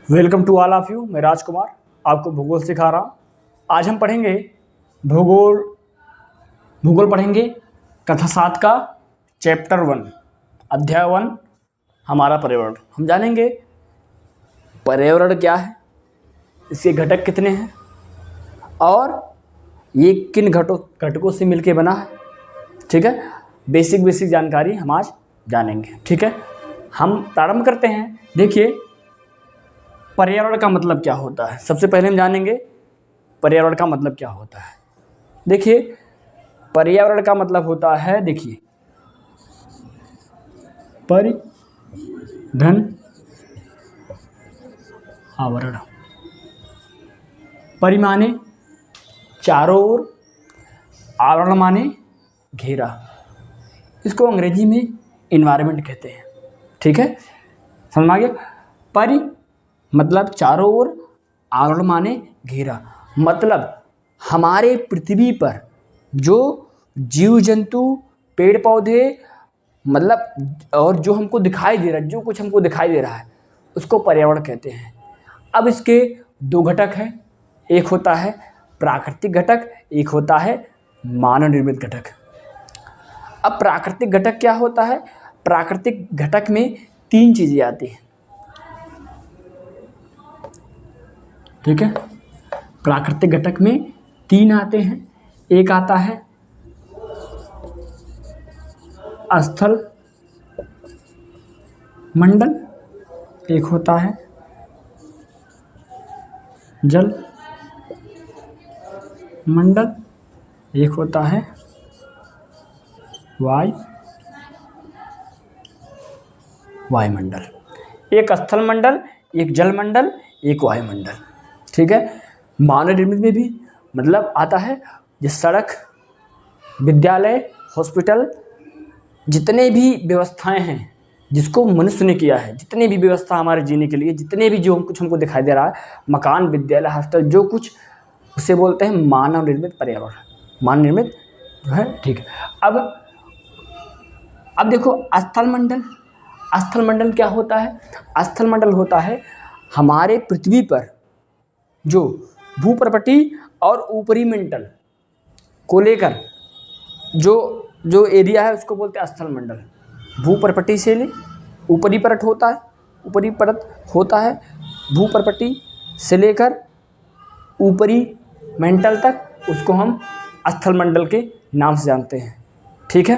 Welcome to all of you. मैं राजकुमार आपको भूगोल सिखा रहा हूँ। आज हम पढ़ेंगे भूगोल भूगोल पढ़ेंगे कक्षा 7 का चैप्टर 1 अध्याय 1 हमारा पर्यावरण। हम जानेंगे पर्यावरण क्या है, इसके घटक कितने हैं और ये किन घटकों से मिलके बना है। ठीक है, बेसिक जानकारी हम आज जानेंगे। ठीक है, हम प्रारंभ करते हैं। देखिए, पर्यावरण का मतलब क्या होता है। सबसे पहले हम जानेंगे पर्यावरण का मतलब क्या होता है। देखिए, पर्यावरण का मतलब होता है, देखिए, परिधन आवरण। परि माने चारों ओर, आवरण माने घेरा। इसको अंग्रेजी में इन्वायरमेंट कहते हैं। ठीक है, समझ में आ गया। परि मतलब चारों ओर, आवरण माने घेरा। मतलब हमारे पृथ्वी पर जो जीव जंतु, पेड़ पौधे, मतलब और जो हमको दिखाई दे रहा है, जो कुछ हमको दिखाई दे रहा है, उसको पर्यावरण कहते हैं। अब इसके दो घटक हैं, एक होता है प्राकृतिक घटक, एक होता है मानव निर्मित घटक। अब प्राकृतिक घटक क्या होता है? प्राकृतिक घटक में तीन चीजें आती हैं। ठीक है, प्राकृतिक घटक में तीन आते हैं। एक आता है स्थल मंडल, एक होता है जल मंडल, एक होता है वायुमंडल। एक स्थल मंडल, एक जल मंडल, एक वायुमंडल। ठीक है, मानव निर्मित में भी मतलब आता है जिस सड़क, विद्यालय, हॉस्पिटल, जितने भी व्यवस्थाएं हैं जिसको मनुष्य ने किया है, जितने भी व्यवस्था हमारे जीने के लिए, जितने भी जो कुछ हमको दिखाई दे रहा है, मकान, विद्यालय, हॉस्पिटल, जो कुछ, उसे बोलते हैं मानव निर्मित पर्यावरण, मानव निर्मित जो है। ठीक है, अब देखो स्थल मंडल। स्थल मंडल क्या होता है? स्थल मंडल होता है हमारे पृथ्वी पर जो भूप्रपटी और ऊपरी मंडल को लेकर जो एरिया है, उसको बोलते हैं स्थल मंडल। भूप्रपटी से ले ऊपरी परत होता है, ऊपरी परत होता है भूप्रपटी से लेकर ऊपरी मेंटल तक, उसको हम स्थल मंडल के नाम से जानते हैं। ठीक है,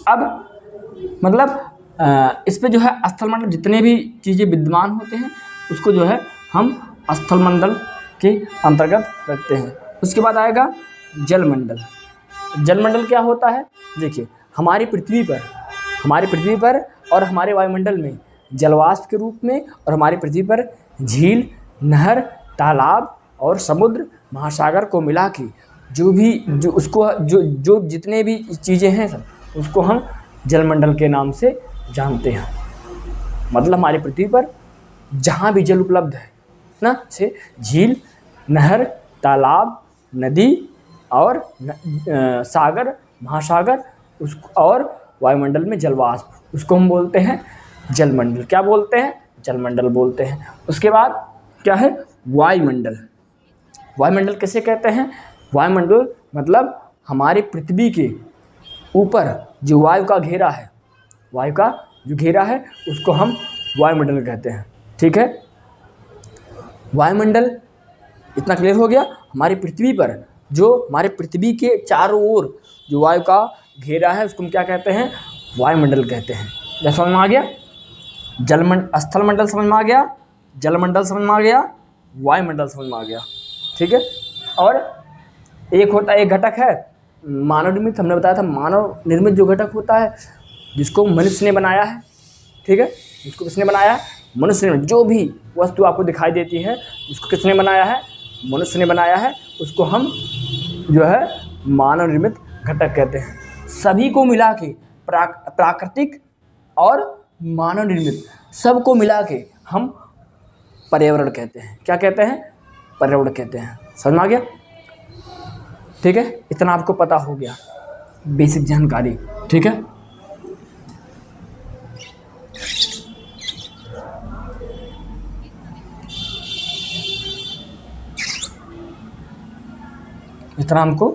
अब मतलब इस पे जो है स्थल मंडल जितने भी चीज़ें विद्यमान होते हैं, उसको जो है हम स्थल मंडल के अंतर्गत रखते हैं। उसके बाद आएगा जल मंडल। जल मंडल क्या होता है? देखिए, हमारी पृथ्वी पर और हमारे वायुमंडल में जलवाष्प के रूप में, और हमारी पृथ्वी पर झील, नहर, तालाब और समुद्र, महासागर को मिला के जो जितने भी चीज़ें हैं सब, उसको हम जलमंडल के नाम से जानते हैं। मतलब हमारी पृथ्वी पर जहाँ भी जल उपलब्ध है ना, से झील, नहर, तालाब, नदी और सागर, महासागर, और वायुमंडल में जलवाष्प, उसको हम बोलते हैं जलमंडल। क्या बोलते हैं? जलमंडल बोलते हैं। उसके बाद क्या है? वायुमंडल। वायुमंडल किसे कहते हैं? वायुमंडल मतलब हमारे पृथ्वी के ऊपर जो वायु का घेरा है, वायु का जो घेरा है, उसको हम वायुमंडल कहते हैं। ठीक है, वायुमंडल इतना क्लियर हो गया। हमारी पृथ्वी पर जो हमारे पृथ्वी के चारों ओर जो वायु का घेरा है, उसको हम क्या कहते हैं? वायुमंडल कहते हैं। क्या समझ में आ गया? स्थल मंडल समझ में आ गया, जलमंडल समझ में आ गया, वायुमंडल समझ में आ गया। ठीक है, और एक होता है, एक घटक है मानव निर्मित। हमने बताया था मानव निर्मित जो घटक होता है, जिसको मनुष्य ने बनाया है। ठीक है, जिसको किसने बनाया है? मनुष्य ने। जो भी वस्तु आपको दिखाई देती है, उसको किसने बनाया है? मनुष्य ने बनाया है। उसको हम जो है मानव निर्मित घटक कहते हैं। सभी को मिला के प्राकृतिक और मानव निर्मित सबको मिला के हम पर्यावरण कहते हैं। क्या कहते हैं? पर्यावरण कहते हैं। समझ में आ गया? ठीक है, इतना आपको पता हो गया, बेसिक जानकारी। ठीक है, इस तरह हमको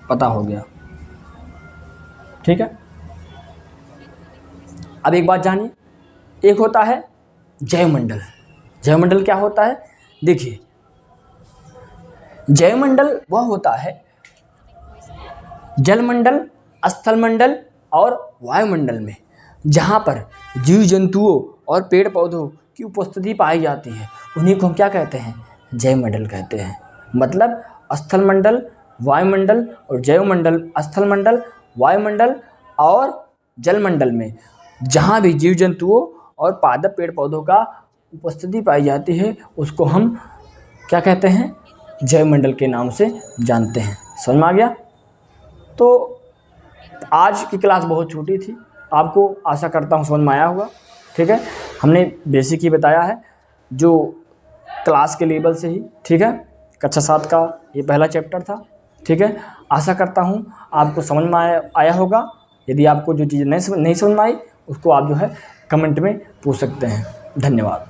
पता हो गया। ठीक है, अब एक बात जानिए, एक होता है जैवमंडल। जैवमंडल क्या होता है? देखिए, जैवमंडल वह होता है जलमंडल, स्थलमंडल और वायुमंडल में जहाँ पर जीव जंतुओं और पेड़ पौधों की उपस्थिति पाई जाती है, उन्हीं को हम क्या कहते हैं? जैवमंडल कहते हैं। मतलब स्थलमंडल, वायुमंडल और जैवमंडल, स्थलमंडल, वायुमंडल और जलमंडल में जहाँ भी जीव जंतुओं और पादप पेड़ पौधों का उपस्थिति पाई जाती है, उसको हम क्या कहते हैं? जैवमंडल के नाम से जानते हैं। समझ में आ गया? तो आज की क्लास बहुत छोटी थी, आपको आशा करता हूँ समझ में आया होगा। ठीक है, हमने बेसिक ही बताया है, जो क्लास के लेवल से ही। ठीक है, कक्षा 7 का ये पहला चैप्टर था। ठीक है, आशा करता हूँ आपको समझ में आया होगा। यदि आपको जो चीज़ नहीं समझ में आई, उसको आप जो है कमेंट में पूछ सकते हैं। धन्यवाद।